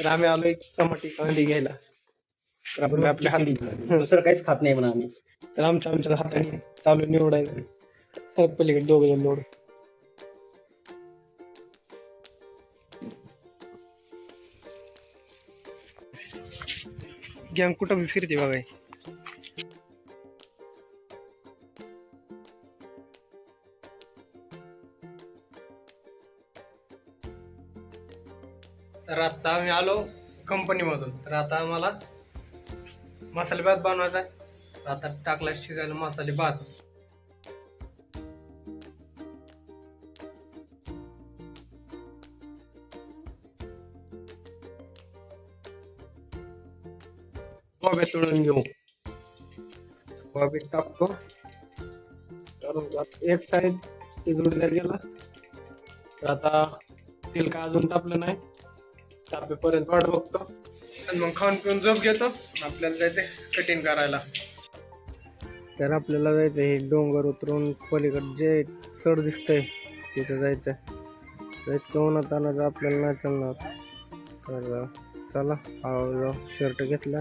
तर आम्ही आलोय टमाटी कांदी घ्यायला. तर आपण आपल्या हात दुसरं काहीच खात नाही म्हणा आम्ही. तर आमच्या हाताने चालू निवडायचं. सर पलीकडे 2 जण निवड. गँग कुठं बी फिरते बघाय. तर आता आम्ही आलो कंपनीमधून. तर आता आम्हाला मसाले भात बनवायचा आहे. आता टाकला शिजायला मसाले भात. कोबे तळून घेऊ. कोबे टाकतो. तर एक साईड शिजवून गेला. तर आता तेल काय अजून तापलं नाही. तापेपर्यंत वाट बघतो आणि मग खाऊन पिऊन झोप घेतो. आपल्याला जायचंय कटिंग करायला. तर आपल्याला जायचं हे डोंगर उतरून पलीकडे जे चढ दिसतंय तिथं जायचं. इतकं उन्हात आणायचं आपल्याला नाही चालणार. तर चला हळूहळू शर्ट घेतला,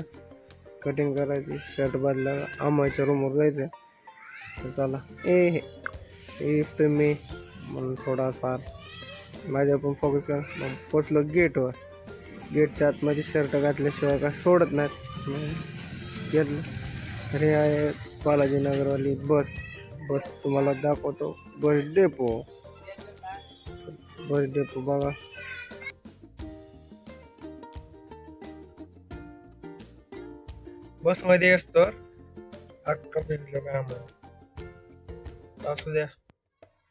कटिंग करायची, शर्ट बदला, आम्हाच्या रूमवर जायचं. तर चला दिसतोय मी म्हणून थोडाफार माझ्या पण फोकस कर. मग पोचलो गेटवर. गेटच्या आतमध्ये शर्ट घातल्याशिवाय काय सोडत नाहीत. घेतलं. हे आहे बालाजीनगरवाली बस तुम्हाला दाखवतो. बस डेपो बघा. बसमध्ये असतो अख्खा फिरलो काय आम्हाला. असू द्या,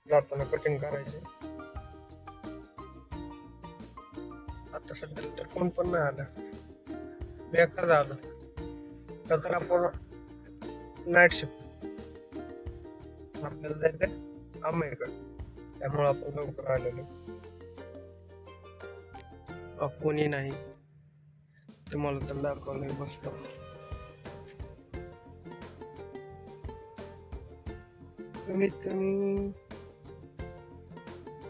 जाताना कटिंग करायचे. आता सध्या तर फोन पण नाही आला. बेकार झालं. तर आपण नाईट शिफ्ट आपल्याला जायचंय अमेरिका. त्यामुळे आपण लवकर आलेलो. कोणी नाही तुम्हाला तर दाखवलंय बसतो. कमीत कमी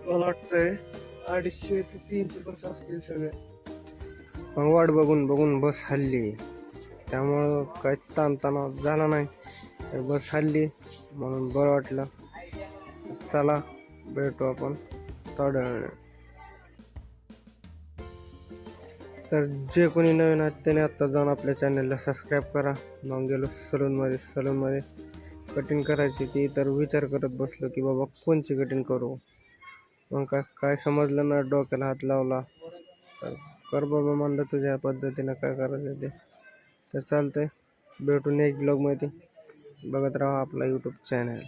मला वाटतंय 250 ते 300 बस असतील सगळे. पण वाट बघून बस हल्ली. त्यामुळं काही ताणतणाव झाला नाही. तर बस हल्ली म्हणून बरं वाटलं. चला भेटू आपण थोड्या वेळाने. तर जे कोणी नवीन आहेत त्याने आत्ता जाऊन आपल्या चॅनलला सबस्क्राईब करा. मग गेलो सलूनमध्ये कटिंग करायची. ती तर विचार करत बसलो की बाबा कोणची कटिंग करू. मग काय समजलं ना, डोक्याला हात लावला. तर कर बाबा म्हणलं तुझ्या पद्धतीनं काय करायचं ते. तर चालतंय, भेटून एक ब्लॉगमध्ये. बघत राहा आपला यूट्यूब चॅनल.